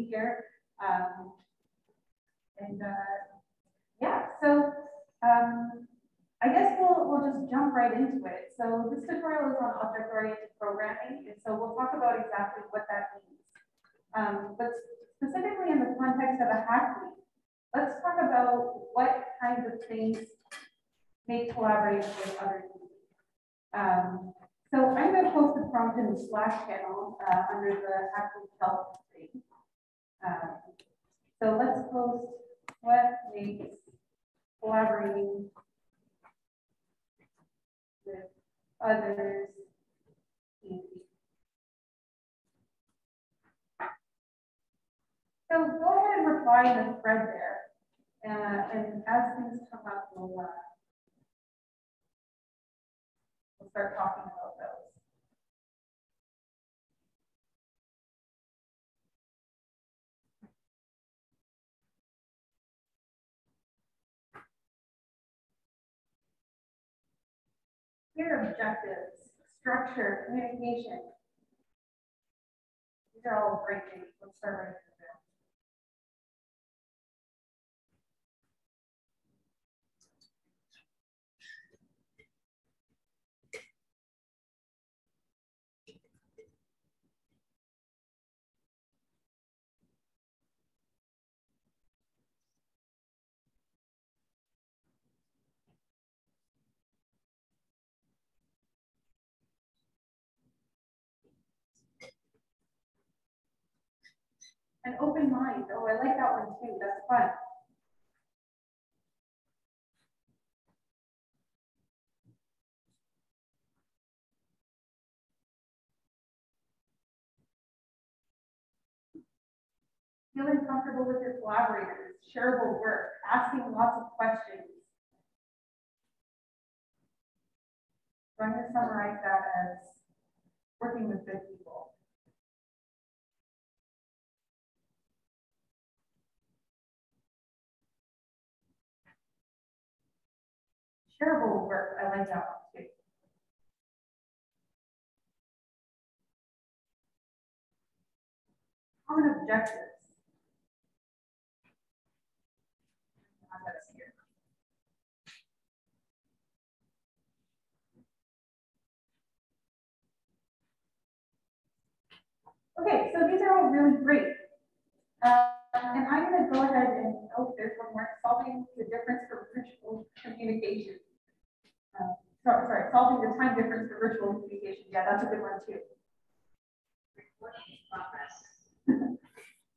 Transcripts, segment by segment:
here. Yeah, so I guess we'll just jump right into it. So this tutorial is on object-oriented programming, and so we'll talk about exactly what that means. But specifically in the context of a hack week, let's talk about what kinds of things make collaboration with others easy. So I'm going to post a prompt in the Slack channel under the hack week help thing. So let's post what makes collaborating with others easy. So go ahead and reply in the thread there. And as things come up, we'll start talking about those. Here are objectives, structure, communication. These are all great things. Let's start right here. An open mind. Oh, I like that one too. That's fun. Feeling comfortable with your collaborators, shareable work, asking lots of questions. So I'm going to summarize that as working with good people. Shareable work, I like that one too. Common objectives. Okay, so these are all really great. And I'm going to go ahead and, oh, there's one more, solving the difference for virtual communication. Sorry, solving the time difference for virtual communication. Yeah, that's a good one too.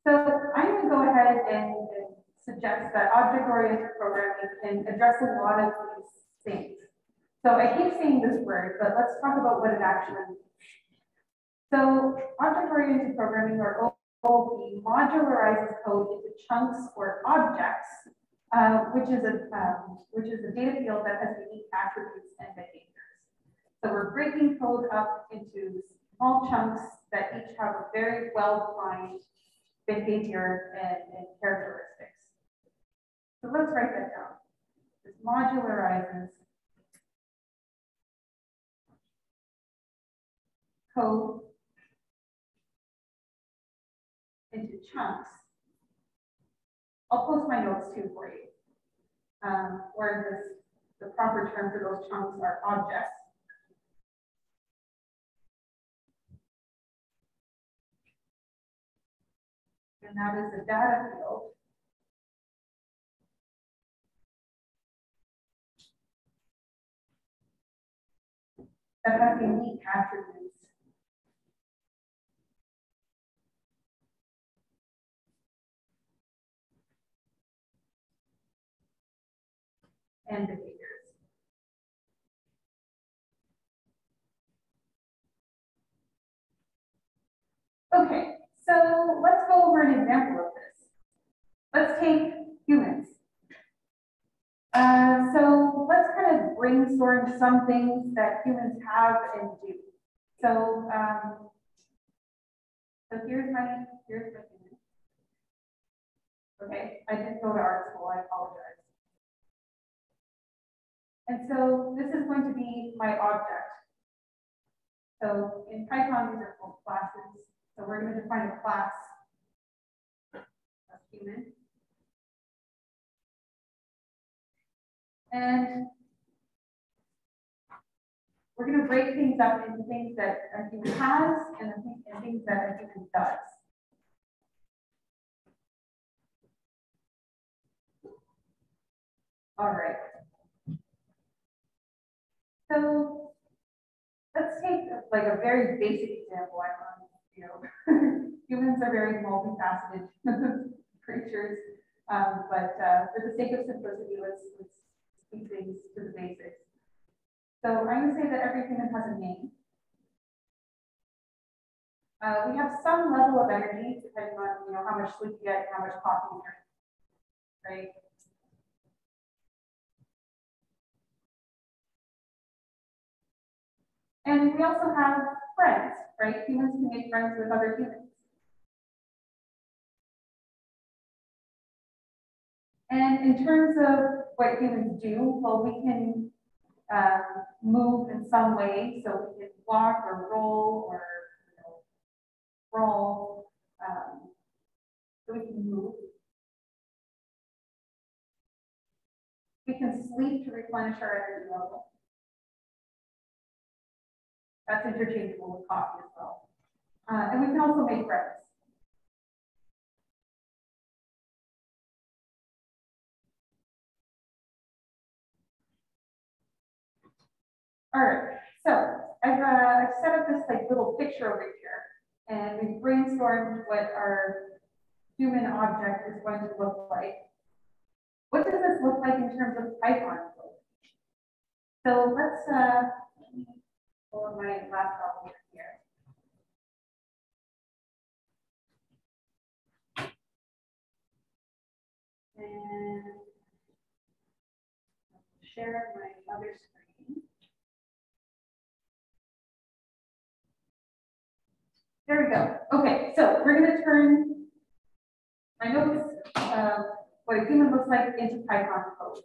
So I'm going to go ahead and suggest that object-oriented programming can address a lot of these things. So I keep saying this word, but let's talk about what it actually means. So object-oriented programming, or OOP, modularizes code into chunks or objects, which is a data field that has unique attributes and behaviors. So we're breaking code up into small chunks that each have a very well-defined behavior and characteristics. So let's write that down. This modularizes code into chunks. I'll post my notes too for you. Where the proper term for those chunks are objects. And that is a data field that has unique attributes and behaviors. Okay, so let's go over an example of this. Let's take humans. So let's kind of brainstorm some things that humans have and do. So, here's my human. Okay, I didn't go to art school, I apologize. And so this is going to be my object. So in Python, these are called classes. So we're going to define a class human. And we're going to break things up into things that a human has and things that a human does. All right. So let's take like a very basic example. Humans are very multifaceted creatures, but for the sake of simplicity, let's keep things to the basics. So I'm going to say that every human has a name. We have some level of energy depending on how much sleep you get, how much coffee you drink, right? And we also have friends, right? Humans can make friends with other humans. And in terms of what humans do, well, we can move in some way. So we can walk or roll or crawl. So we can move. We can sleep to replenish our energy level. That's interchangeable with coffee as well. And we can also make friends. All right, so I've set up this like little picture over here, and we've brainstormed what our human object is going to look like. What does this look like in terms of Python code? So let's let me pull my laptop over here. And share my other screen. There we go. Okay, so we're going to turn my notes, what a human looks like, into Python code.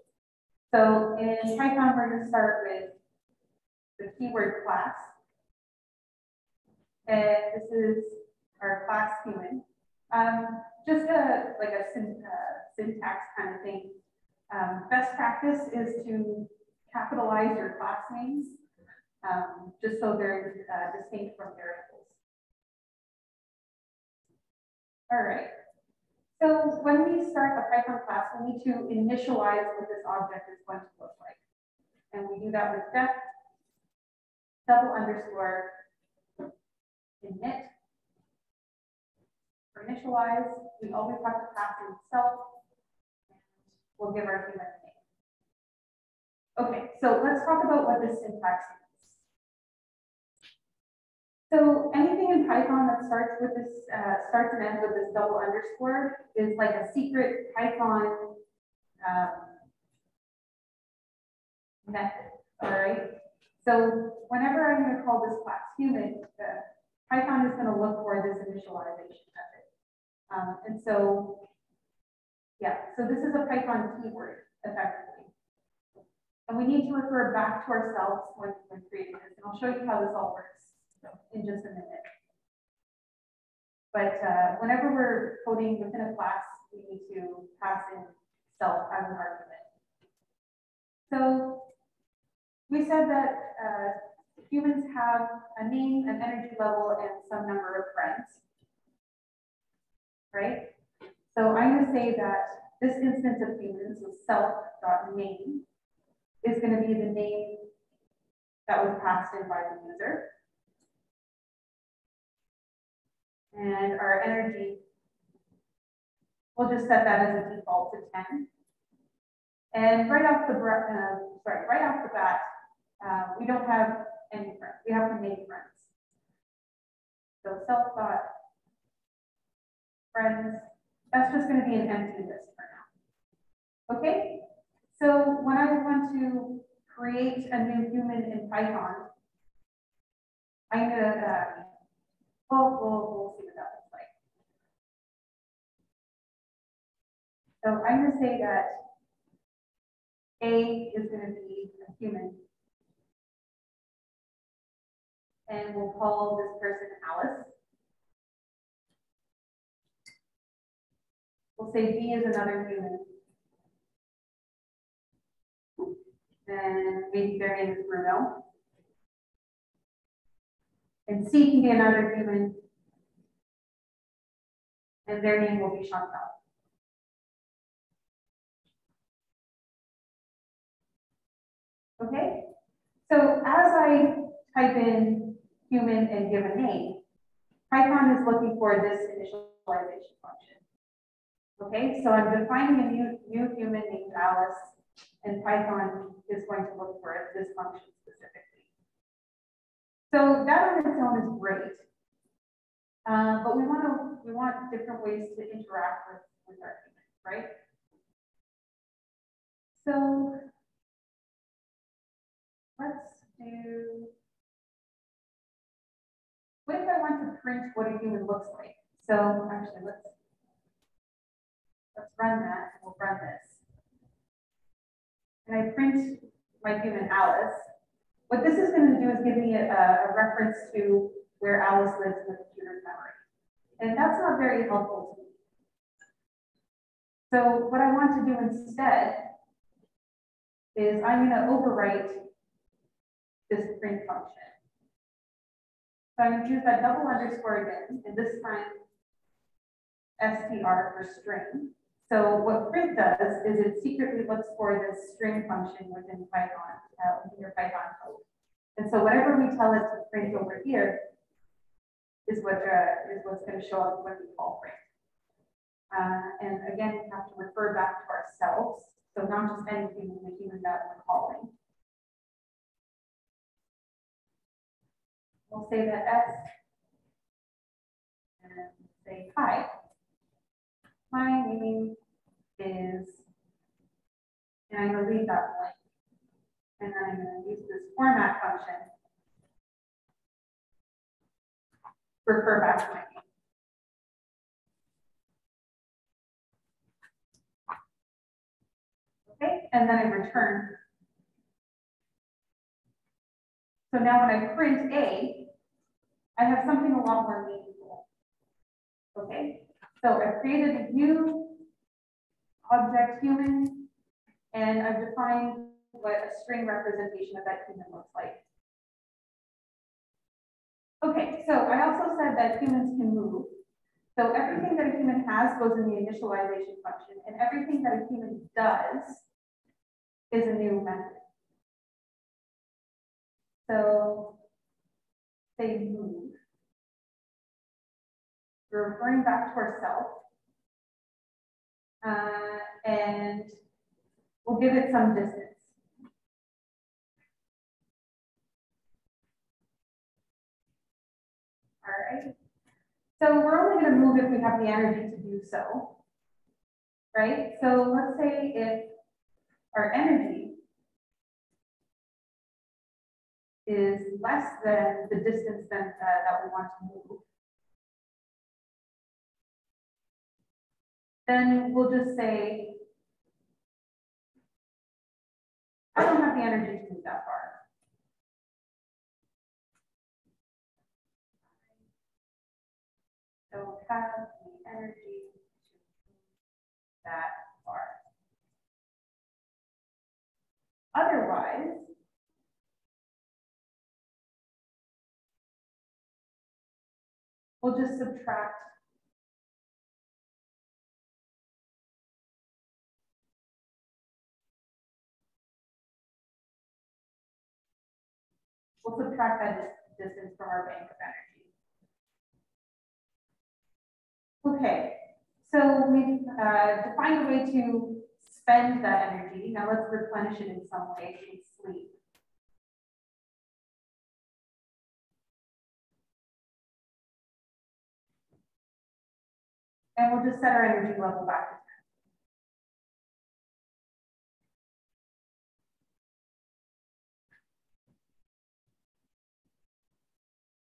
So in Python, we're going to start with the keyword class. And this is our class human. Just like a syntax kind of thing. Best practice is to capitalize your class names, just so they're distinct from variables. All right. So when we start a Python class, we need to initialize what this object is going to look like. And we do that with def double underscore init. For initialize, we always have to pass in self, and we'll give our human name. Okay, so let's talk about what this syntax is. So anything in Python that starts with this, starts and ends with this double underscore is like a secret Python method, all right? So whenever I'm going to call this class human, Python is going to look for this initialization method. And so, yeah, so this is a Python keyword, effectively. And we need to refer back to ourselves when creating this. And I'll show you how this all works in just a minute. But whenever we're coding within a class, we need to pass in self as an argument. So we said that humans have a name, an energy level, and some number of friends, right? So I'm going to say that this instance of humans with self.name is going to be the name that was passed in by the user. And our energy, we'll just set that as a default to 10. And right off the bat, we don't have any friends. We have to make friends. So self.friends, that's just going to be an empty list for now. Okay. So when I want to create a new human in Python, I'm going to we'll see what that looks like. So I'm going to say that A is going to be a human. And we'll call this person Alice. We'll say B is another human. And maybe their name is Bruno. And C can be another human. And their name will be Chantal. Okay? So as I type in human and give a name, Python is looking for this initialization function. Okay, so I'm defining a new human named Alice, and Python is going to look for this function specifically. So that on its own is great, but we want different ways to interact with our humans, right? So let's do. What if I want to print what a human looks like? So actually, let's run that. We'll run this. And I print my human Alice. What this is going to do is give me a reference to where Alice lives in the computer's memory. And that's not very helpful to me. So what I want to do instead is I'm going to overwrite this print function. So I'm going to use that double underscore again, and this time str for string. So what print does is it secretly looks for this string function within Python, within your Python code. And so whatever we tell it to print over here is what's going to show up when we call print. And again, we have to refer back to ourselves. So not just any human, the human that we're calling. We'll say that S and say, hi, my name is, and I'm going to leave that blank. And then I'm going to use this format function to refer back to my name. Okay, and then I return. So now when I print A, I have something a lot more meaningful. Okay, so I've created a new object human, and I've defined what a string representation of that human looks like. Okay, so I also said that humans can move. So everything that a human has goes in the initialization function, and everything that a human does is a new method. So they move. We're referring back to ourselves. And we'll give it some distance. All right. So we're only going to move if we have the energy to do so. Right? So let's say if our energy is less than the distance that we want to move, then we'll just say, I don't have the energy to move that far. I don't have the energy to move that far. Otherwise, we'll just subtract that distance from our bank of energy. Okay, so we've defined a way to spend that energy. Now let's replenish it in some way in sleep. And we'll just set our energy level back to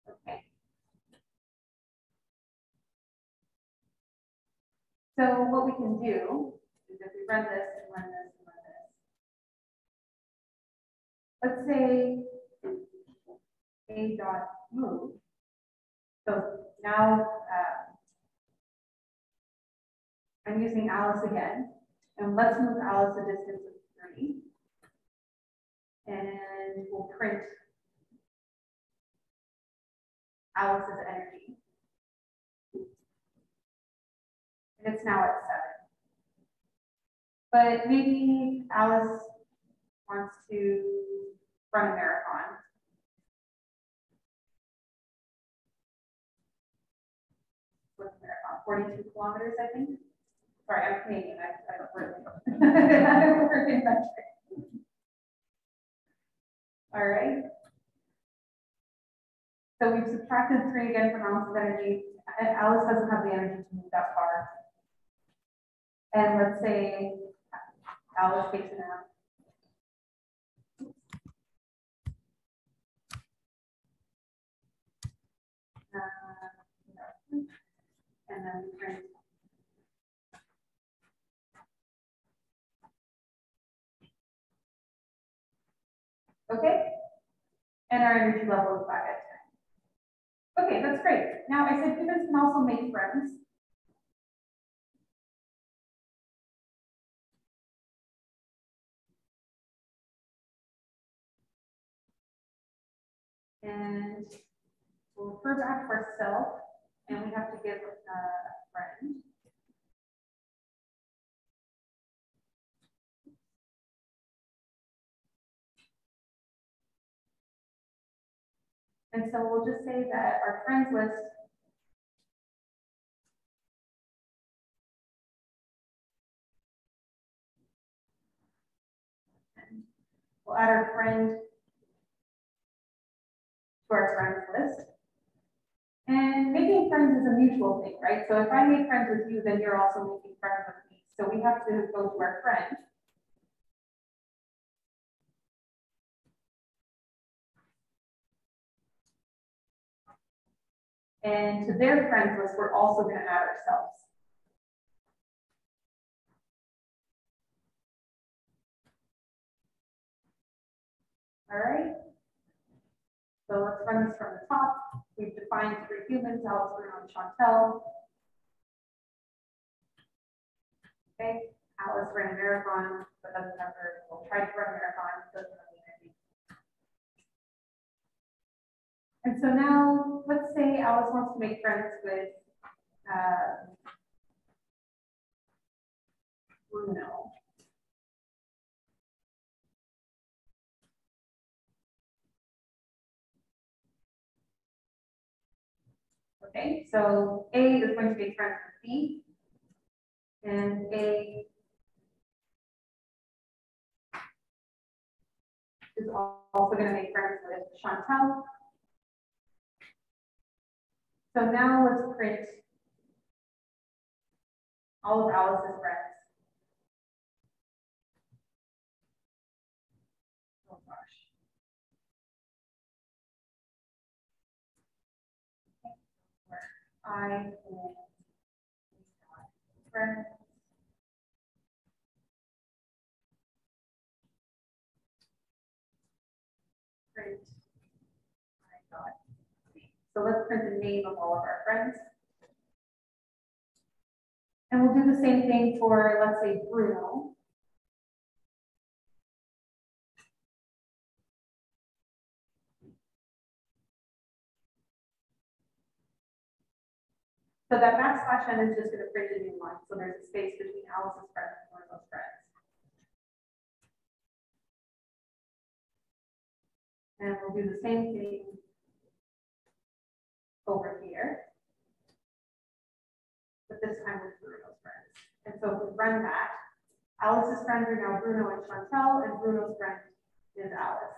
10. Okay. So what we can do is if we run this and run this and run this, let's say a dot move. So now I'm using Alice again. And let's move Alice a distance of 3. And we'll print Alice's energy. And it's now at 7. But maybe Alice wants to run a marathon. What's a marathon? 42 kilometers, I think. Sorry, I'm Canadian. I don't really know. I don't work in metric. All right. So we've subtracted 3 again from Alice's energy. Alice doesn't have the energy to move that far. And let's say Alice takes a nap. And then we print. Okay. And our energy level is back at 10. Okay, that's great. Now I said humans can also make friends. And we'll refer back to ourself, and we have to give a friend. And so we'll just say that our friends list we'll add our friend to our friends list. And making friends is a mutual thing, right? So if I make friends with you, then you're also making friends with me. So we have to go to our friend. And to their friends list, we're also going to add ourselves. All right. So let's run this from the top. We've defined 3 humans, Alice, Bruno, and Chantel. Okay, Alice ran a marathon, but doesn't have her, well, tried to run a marathon, doesn't have the energy. And so now, let's say Alice wants to make friends with Bruno. Okay, so A is going to make friends with B, and A is also going to make friends with Chantel. So now let's print all of Alice's friends. Oh gosh. I and friends. Print. I got. So let's print the name of all of our friends. And we'll do the same thing for, let's say, Bruno. So that backslash n is just going to print a new line. So there's a space between Alice's friends and Bruno's friends. And we'll do the same thing over here, but this time with Bruno's friends. And so if we run that, Alice's friends are now Bruno and Chantel, and Bruno's friend is Alice.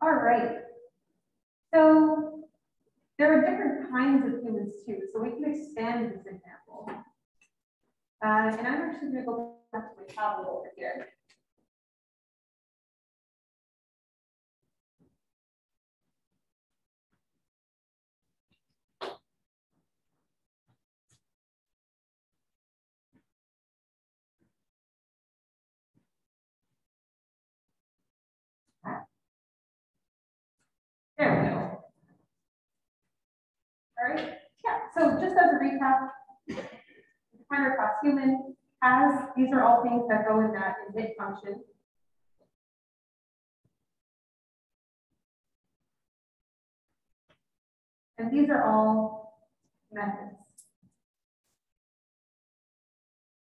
All right. So there are different kinds of humans too, so we can expand this example. And I'm actually going to go back to my tablet over here. There we go. All right, yeah, So just as a recap, definer class human has, these are all things that go in that init function. And these are all methods.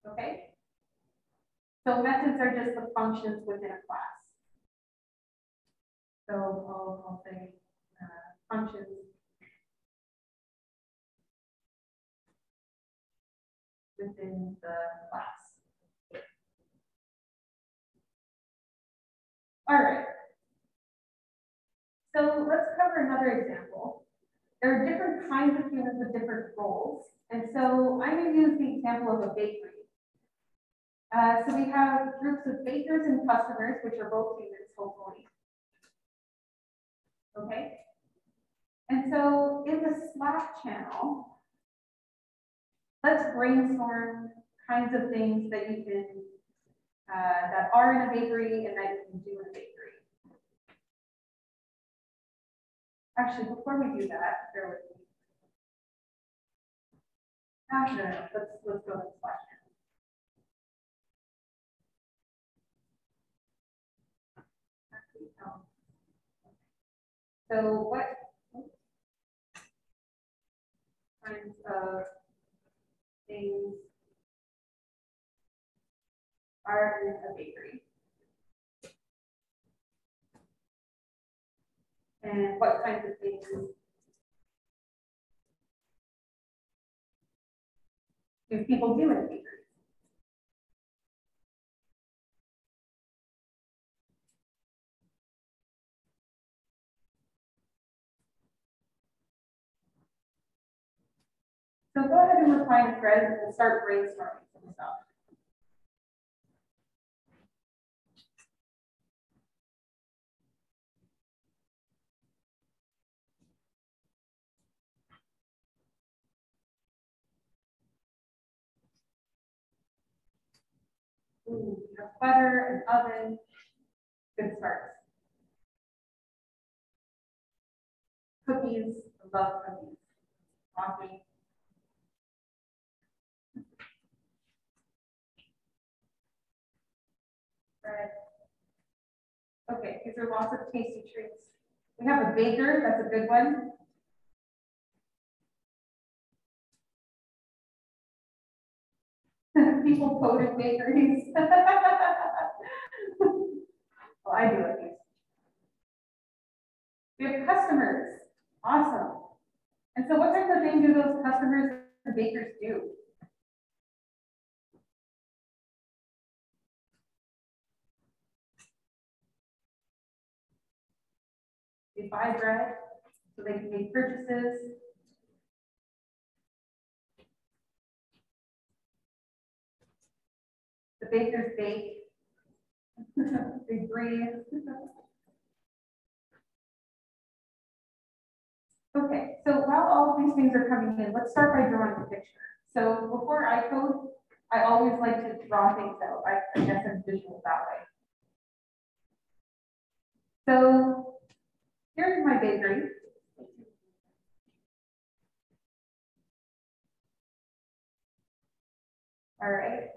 Okay? So methods are just the functions within a class. So I'll say functions within the class. All right. So let's cover another example. There are different kinds of humans with different roles. And so I'm going to use the example of a bakery. So we have groups of bakers and customers, which are both humans, hopefully. Okay. And so in the Slack channel, let's brainstorm kinds of things that you can, that are in a bakery and that you can do in a bakery. Actually, before we do that, bear with me. No, let's go to the Slack channel. So what kinds of things are in a bakery? And what kinds of things do people do in bakeries? So go ahead and reply to threads and we'll start brainstorming some stuff. Ooh, we have butter and oven. Good starts. Cookies, I love cookies. Coffee. Bread. Okay, these are lots of tasty treats. We have a baker, that's a good one. People code in bakeries. Well, I do at least. We have customers. Awesome. And so what type of thing do those customers and bakers do? They buy bread so they can make purchases. The bakers bake. They breathe. Okay, so while all of these things are coming in, let's start by drawing a picture. So before I code, I always like to draw things out. I guess I'm visual that way. So here's my bakery. All right.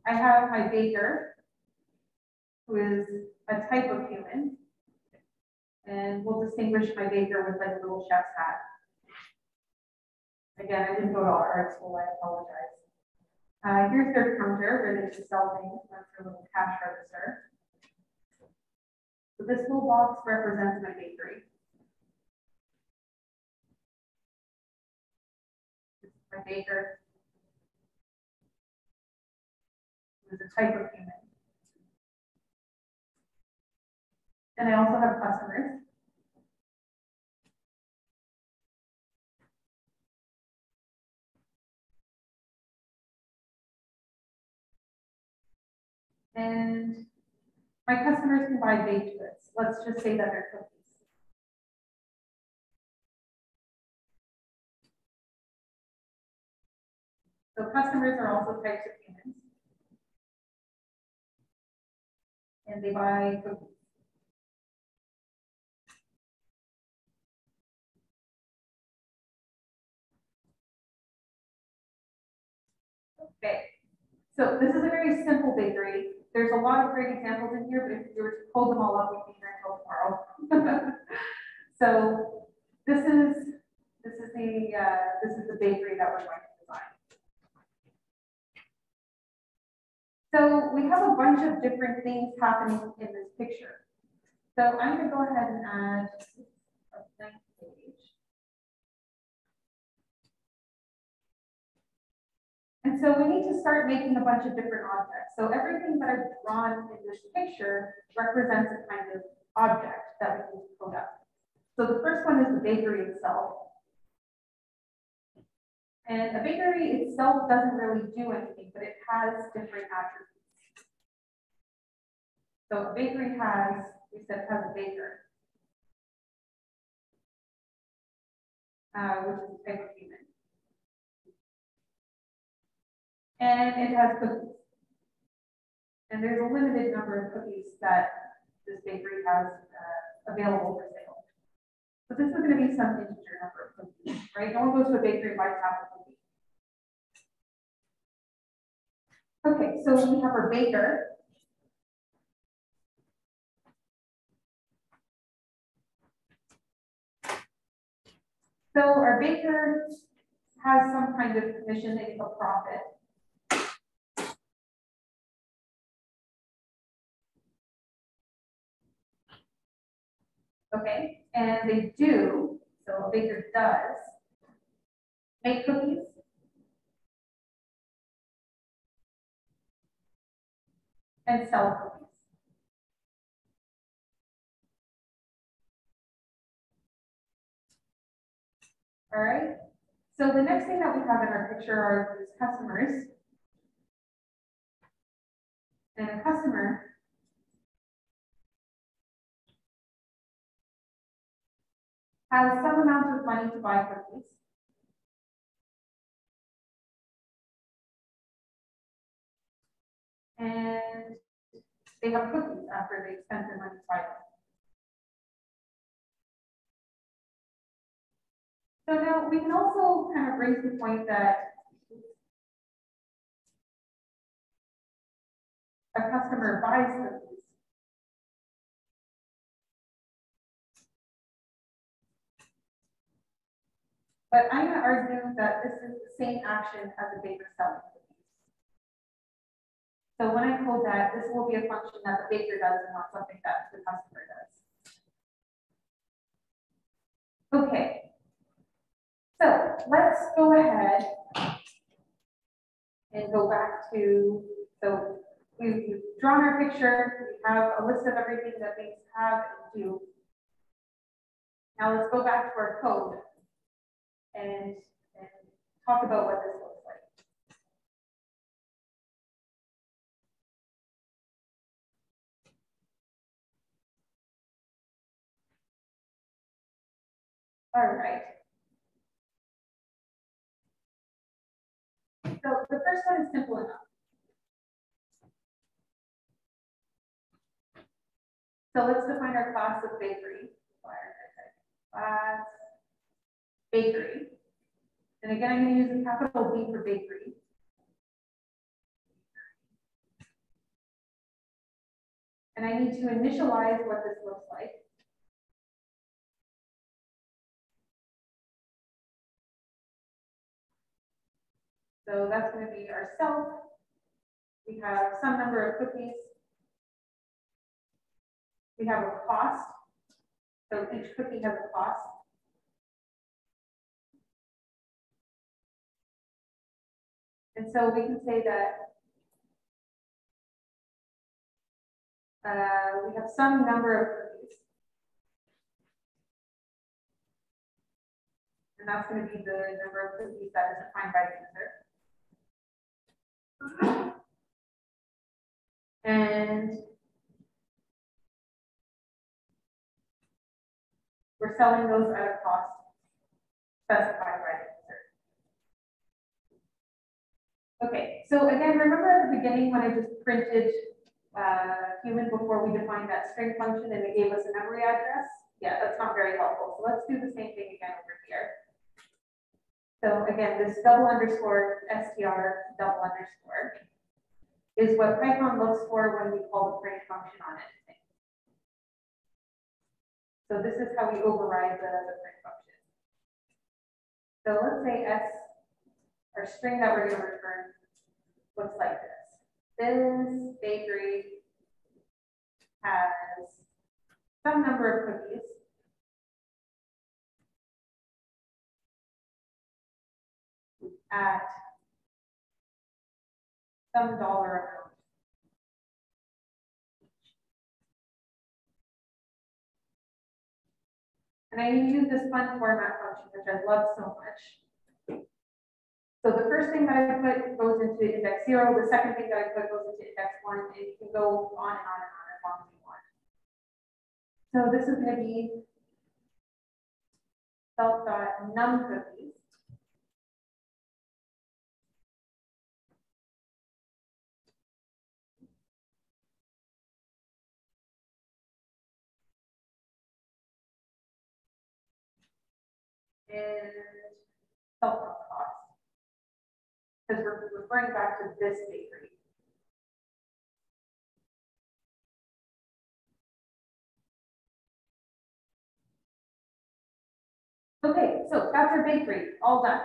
I have my baker, who is a type of human. And we'll distinguish my baker with like a little chef's hat. Again, I didn't go to art school, I apologize. Here's their counter where they just sell things. That's their little cash register. So this little box represents my bakery. This is my baker, who is a type of human. And I also have customers. And my customers can buy baked goods. Let's just say that they're cookies. So customers are also types of humans. And they buy cookies. Okay, so this is a very simple bakery. There's a lot of great examples in here, but if you were to pull them all up, we'd be here until tomorrow. So this is the bakery that we're going to design. So we have a bunch of different things happening in this picture. So I'm going to go ahead and add a blank page. And so we need to start making a bunch of different objects. So everything that I've drawn in this picture represents a kind of object that we need to code up. So the first one is the bakery itself. And a bakery itself doesn't really do anything, but it has different attributes. So a bakery has, we said, has a baker, which is a type of human. And it has cookies. And there's a limited number of cookies that this bakery has available for sale. But this is going to be some integer number of cookies, right? No one goes to a bakery and buys half a cookie. Okay, so we have our baker. So our baker has some kind of commission, they make a profit. Okay, and they do, so a baker does make cookies, and sell cookies. All right, so the next thing that we have in our picture are these customers. And a customer has some amount of money to buy cookies. And they have cookies after they spent their money to buy them. So now we can also kind of raise the point that a customer buys cookies. But I'm going to argue that this is the same action as a baker selling cookies. So when I code that, this will be a function that the baker does and not something that the customer does. Okay. So let's go ahead and go back to, so we've drawn our picture, we have a list of everything that things have and do. Now let's go back to our code and talk about what this looks like. All right. So the first one is simple enough. So let's define our class of bakery. Class bakery. And again, I'm going to use a capital B for bakery. And I need to initialize what this looks like. So that's going to be our self. We have some number of cookies. We have a cost. So each cookie has a cost. And so we can say that we have some number of cookies. And that's going to be the number of cookies that is defined by the user. And we're selling those at a cost specified by the user. Okay, so again, remember at the beginning when I just printed human before we defined that string function and it gave us a memory address? Yeah, that's not very helpful. So let's do the same thing again over here. So again, this double underscore str double underscore is what Python looks for when we call the print function on anything. So this is how we override the print function. So let's say s, our string that we're going to return, looks like this. This bakery has some number of cookies. At some dollar amount. And I use this fun format function, which I love so much. So the first thing that I put goes into index 0, the second thing that I put goes into index 1, and you can go on and on and on as long as you want. So this is going to be self.num cookies. And self.cost, because we're referring back to this bakery. Okay, so that's our bakery, all done.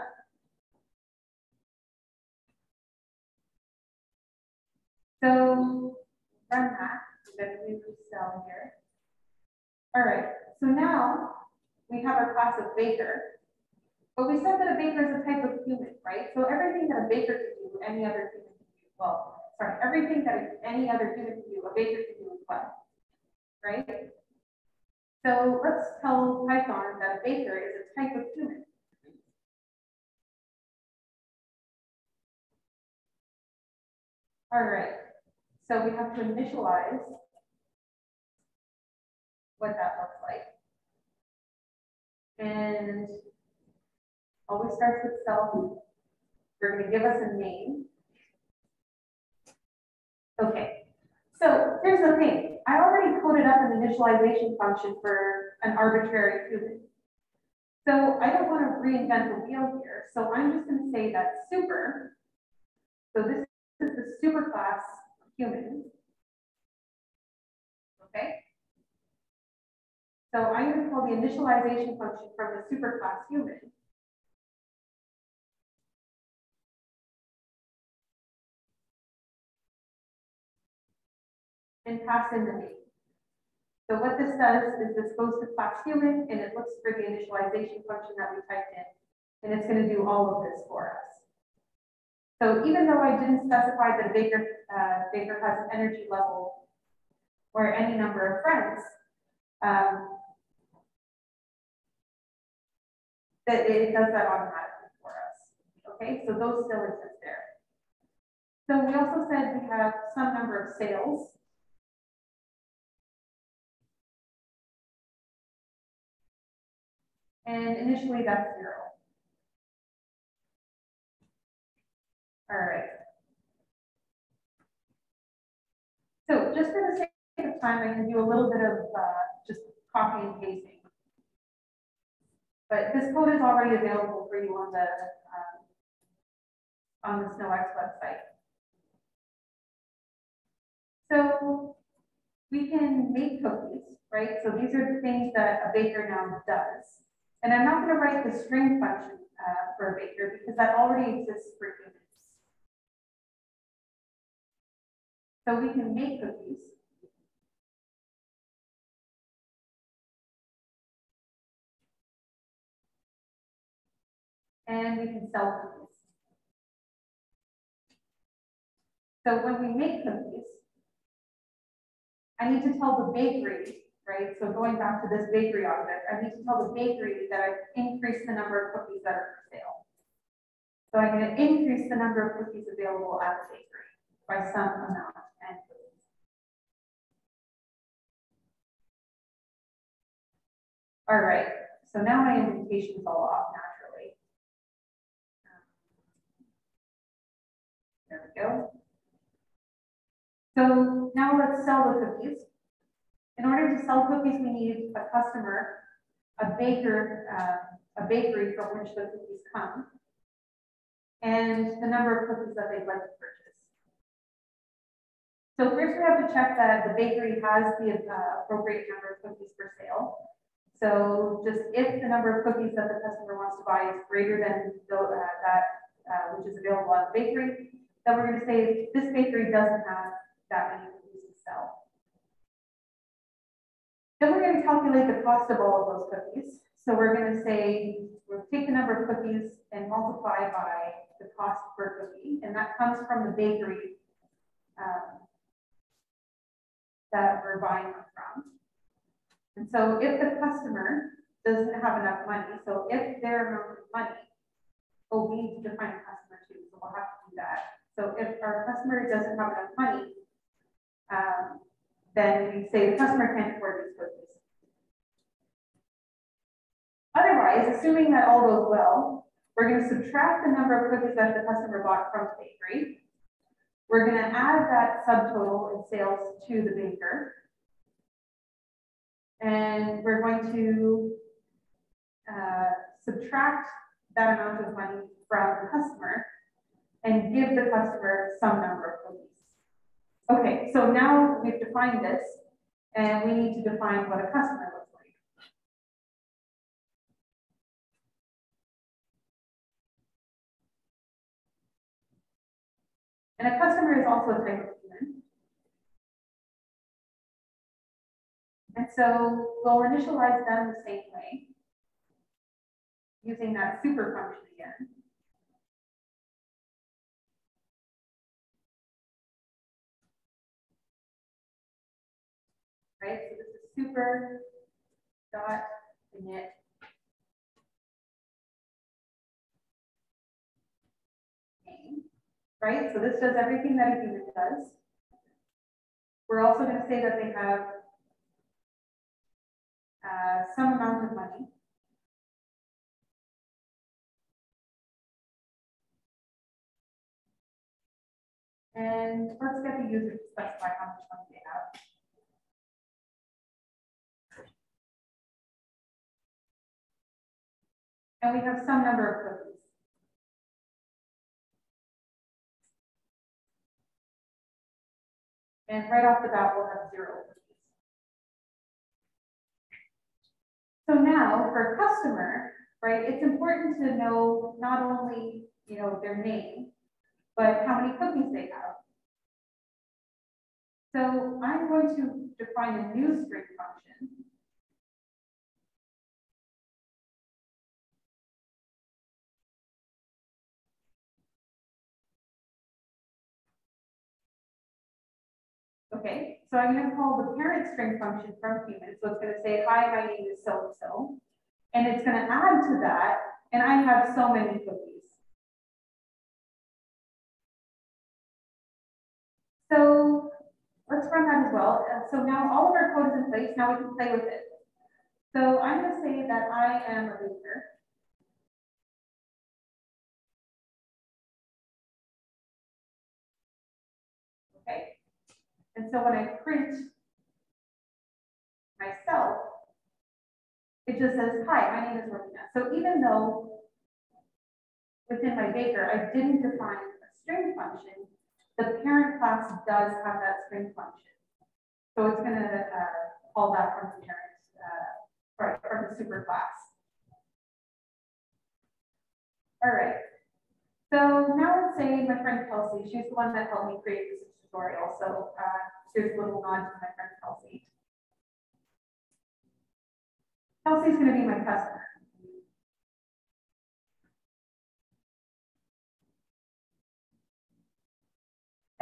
So run that, we're going to do cell here. All right, so now we have our class of baker. But we said that a baker is a type of human, right? So everything that a baker can do, any other human can do. Well, sorry, everything that any other human can do, a baker can do as well, right? So let's tell Python that a baker is a type of human. All right, so we have to initialize what that looks like. And always starts with self. We're going to give us a name. Okay, so here's the thing. I already coded up an initialization function for an arbitrary human. So I don't want to reinvent the wheel here. So I'm just going to say that super, so this is the superclass human. Okay. So I'm going to call the initialization function from the superclass human. And pass in the name. So what this does is this goes to class human and it looks for the initialization function that we typed in, and it's going to do all of this for us. So even though I didn't specify that a baker has an energy level or any number of friends, that it does that automatically for us. Okay, so those still exist there. So we also said we have some number of sales. And initially that's 0. All right. So just for the sake of time, I'm going to do a little bit of just copy and pasting. But this code is already available for you on the SnowEx website. So we can make cookies, right? So these are the things that a baker now does. And I'm not going to write the string function for a baker because that already exists for humans. So we can make cookies. And we can sell cookies. So when we make cookies, I need to tell the bakery, right? So going back to this bakery object, I need to tell the bakery that I've increased the number of cookies that are for sale. So I'm going to increase the number of cookies available at the bakery by some amount and cookies. All right, so now my indentation is all off naturally. There we go. So now let's sell the cookies. In order to sell cookies, we need a customer, a baker, a bakery from which the cookies come. and the number of cookies that they'd like to purchase. So first we have to check that the bakery has the appropriate number of cookies for sale. So just if the number of cookies that the customer wants to buy is greater than which is available at the bakery, then we're going to say this bakery doesn't have that many cookies to sell. Then we're going to calculate the cost of all of those cookies. So we're going to say, we'll take the number of cookies and multiply by the cost per cookie, and that comes from the bakery that we're buying them from. And so if the customer doesn't have enough money, so if their amount of money, we need to define a customer too, so we'll have to do that. So if our customer doesn't have enough money, then we say the customer can't afford these cookies. Otherwise, assuming that all goes well, we're going to subtract the number of cookies that the customer bought from the bakery. We're going to add that subtotal in sales to the baker. And we're going to subtract that amount of money from the customer and give the customer some number of cookies. Okay, so now we've defined this, and we need to define what a customer looks like. And a customer is also a type of human. And so we'll initialize them the same way, using that super function again. Right, so this is super dot init. Name. Right, so this does everything that a human does. We're also going to say that they have some amount of money. And let's get the user to specify how much money they have. And we have some number of cookies. And right off the bat, we'll have 0 cookies. So now for a customer, right, it's important to know not only, their name, but how many cookies they have. So I'm going to define a new string function. Okay, so I'm going to call the parent string function from human. So it's going to say, hi, my name is so-and-so. And it's going to add to that, and I have so many cookies. So let's run that as well. So now all of our code is in place. Now we can play with it. So I'm going to say that I am a baker. Okay. And so when I print myself, it just says, hi, my name is Marina. So even though within my baker, I didn't define a string function, the parent class does have that string function. So it's going to call that from the parent, from the super class. All right. So now let's say my friend Kelsey, she's the one that helped me create this tutorial. So here's a little nod to my friend Kelsey. Kelsey's going to be my customer.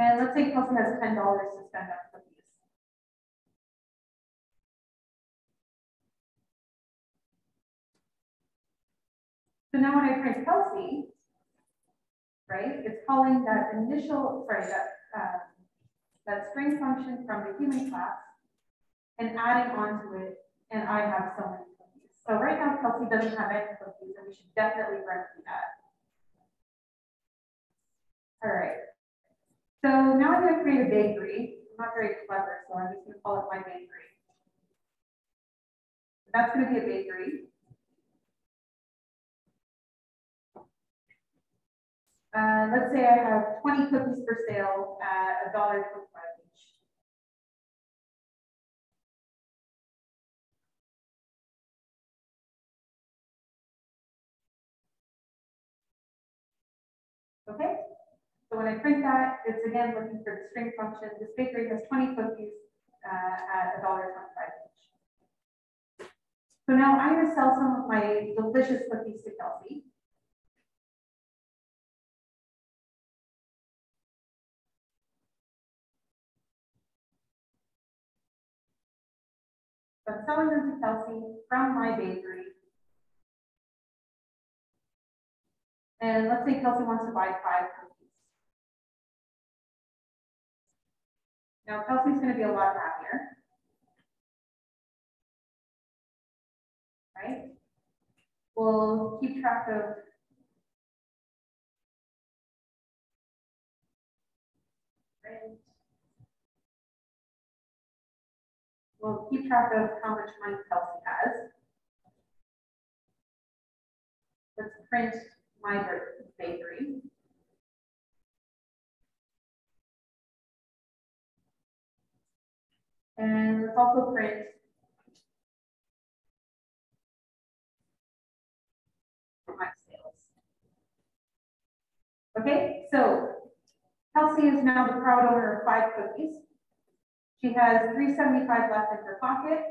And let's say Kelsey has $10 to spend on cookies. So now when I print Kelsey, right, it's calling that that string function from the human class and adding onto it, and I have so many cookies. So right now Kelsey doesn't have any cookies, and we should definitely run through that. All right. So now I'm going to create a bakery. I'm not very clever, so I'm just going to call it my bakery. That's going to be a bakery. Let's say I have 20 cookies for sale at $1.25 each. Okay, so when I print that, it's again looking for the string function. This bakery has 20 cookies at $1.25 each. So now I'm going to sell some of my delicious cookies to Kelsey. So I'm selling them to Kelsey from my bakery. And let's say Kelsey wants to buy 5 cookies. Now Kelsey's going to be a lot happier, right? We'll keep track of We'll keep track of how much money Kelsey has. Let's print my bakery. And let's also print my sales. Okay, so Kelsey is now the proud owner of 5 cookies. She has $3.75 left in her pocket.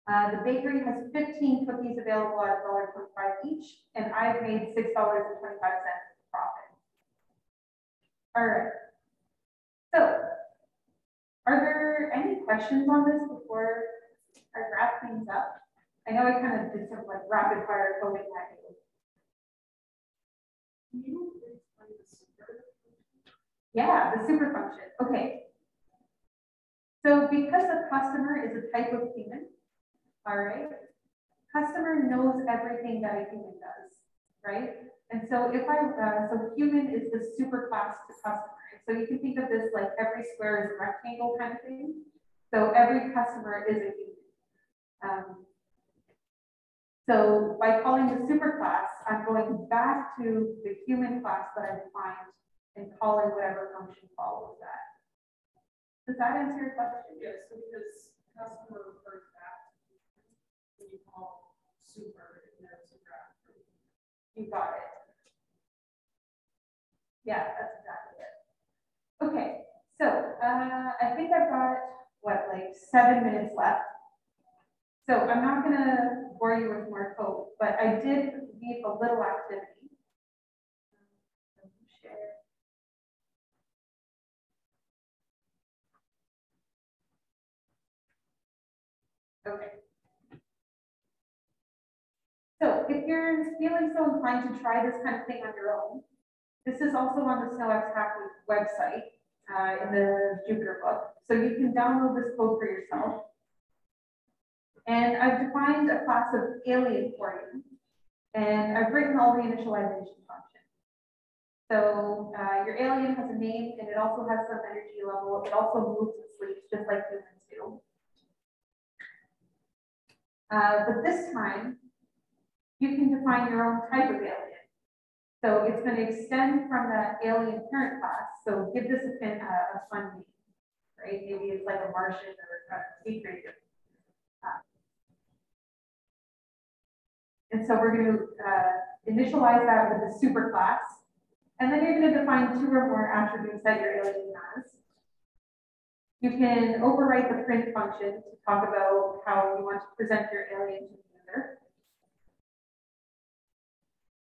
The bakery has 15 cookies available at $1.25 each, and I've made $6.25 profit. All right. So, are there any questions on this before I wrap things up? I know I kind of did some like rapid fire coding at you. Yeah, the super function. Okay. So because a customer is a type of human, all right, customer knows everything that a human does, right? And so if so human is the super class to customer. So you can think of this like every square is a rectangle kind of thing. So every customer is a human. So by calling the super class, I'm going back to the human class that I defined and calling whatever function follows that. Does that answer your question? Yes, so because customer refers back to when you call super, there's a draft. You got it. Yeah, that's exactly it. Okay, so I think I've got, what, like 7 minutes left. So I'm not gonna bore you with more code, but I did leave a little activity. Share. Okay. So if you're feeling so inclined to try this kind of thing on your own, this is also on the SnowEx Hackers website in the Jupyter book. So you can download this code for yourself. And I've defined a class of alien for you. And I've written all the initialization function. So your alien has a name and it also has some energy level. It also moves and sleeps just like humans do. But this time, you can define your own type of alien. So it's going to extend from that alien parent class. So give this a fun name, right? Maybe it's like a Martian or a sea creature. And so we're going to initialize that with a super class. And then you're going to define 2 or more attributes that your alien has. You can overwrite the print function to talk about how you want to present your alien to the user.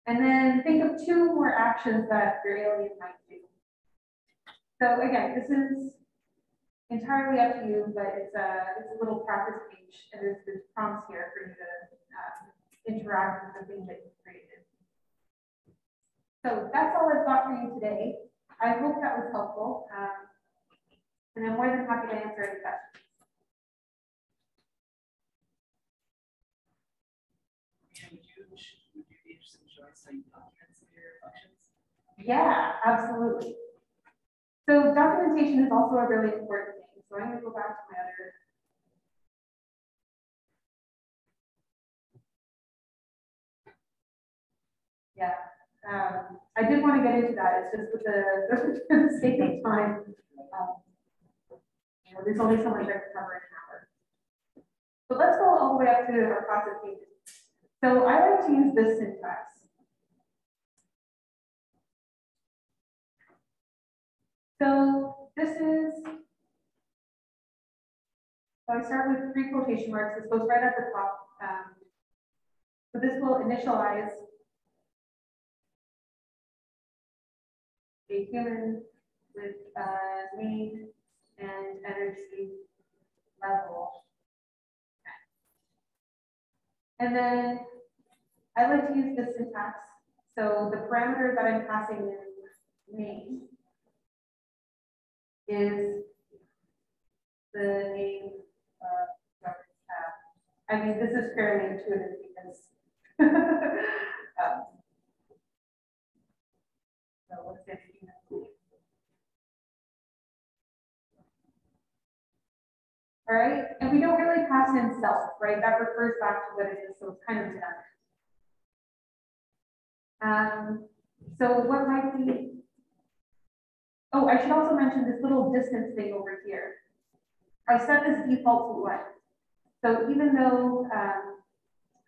And then think of 2 more actions that your alien might do. So again, this is entirely up to you, but it's a little practice page, and there's prompts here for you to interact with the thing that you created. So that's all I've got for you today. I hope that was helpful, and I'm more than happy to answer any questions. Would you be interested in showing some documents of your functions? Yeah, absolutely. So documentation is also a really important thing. So I'm going to go back to my other. Yeah, I did want to get into that. It's just with the sake of time. You know, there's only so much I can cover in an hour. But let's go all the way up to our process pages. So I like to use this syntax. So this is, so I start with 3 quotation marks. This goes right at the top. So this will initialize a human with name and energy level. And then I like to use this syntax. So the parameter that I'm passing in name is the name tab. I mean, this is fairly intuitive because so let's say human. All right, and we don't really pass in self, right? That refers back to what it is, so it's kind of redundant. So what might be, oh, I should also mention this little distance thing over here. I set this default to 1. So even though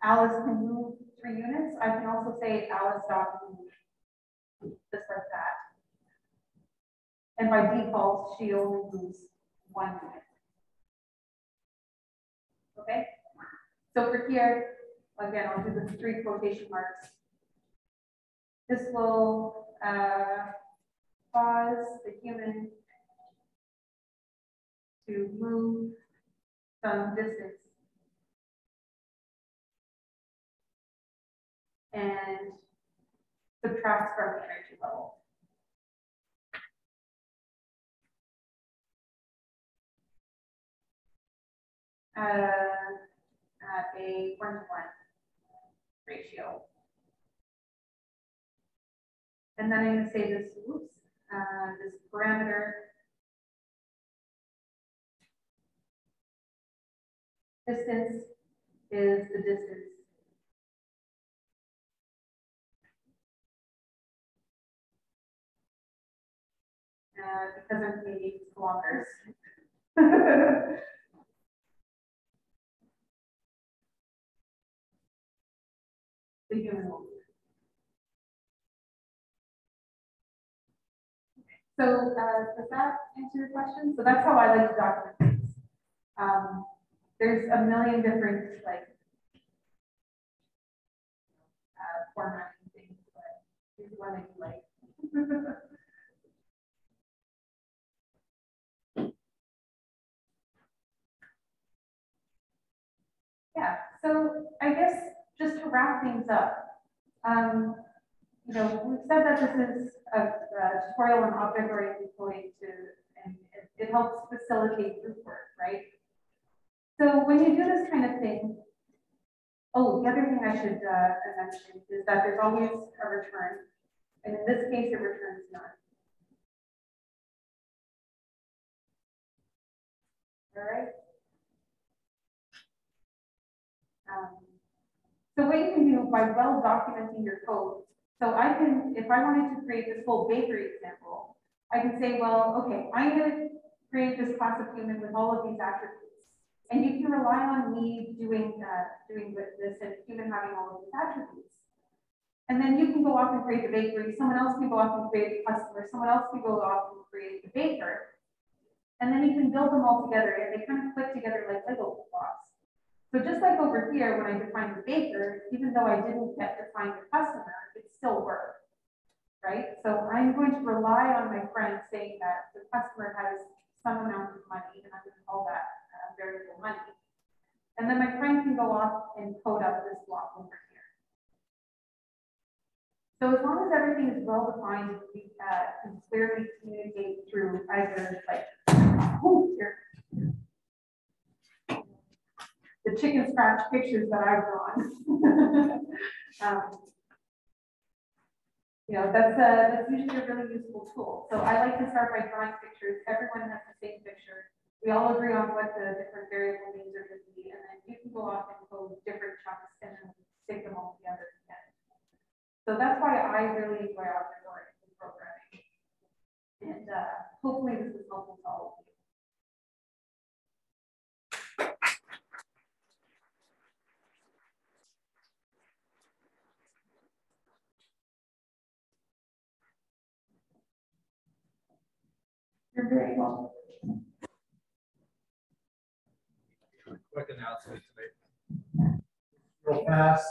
Alice can move 3 units, I can also say Alice dot move, just like that. And by default, she only moves 1 unit. Okay, so for here, again, I'll do the 3 quotation marks. This will cause the human to move some distance and subtract from the energy level. At a 1-to-1 ratio. And then I'm going to say this, this parameter distance is the distance because I'm creating kilometers. The human will. So does that answer your question? So that's how I like to document things. There's a million different like formatting things, but here's one that you like. Yeah, so I guess just to wrap things up, you know, we've said that this is a tutorial on object-oriented coding and it helps facilitate group work, right? So when you do this kind of thing, oh, the other thing I should mention is that there's always a return, and in this case, it returns none. All right. So what you can do by well documenting your code, so I can, if I wanted to create this whole bakery example, I can say, well, okay, I'm going to create this class of human with all of these attributes. And you can rely on me doing this and human having all of these attributes. And then you can go off and create the bakery. Someone else can go off and create the customer. Someone else can go off and create the baker. And then you can build them all together and they kind of click together like Lego blocks. So just like over here, when I defined the baker, even though I didn't get to find the customer, it still worked, right? So I'm going to rely on my friend saying that the customer has some amount of money, and I'm going to call that variable money. And then my friend can go off and code up this block over here. So as long as everything is well defined, we can clearly communicate through either like, here. The chicken scratch pictures that I've drawn. You know, that's usually a really useful tool. So I like to start by drawing pictures. Everyone has the same picture. We all agree on what the different variable names are going to be, and then you can go off and code different chunks and then stick them all together again. So that's why I really enjoy object-oriented programming. And hopefully this is helpful to all of you. You're very welcome. Quick announcement today. Real fast.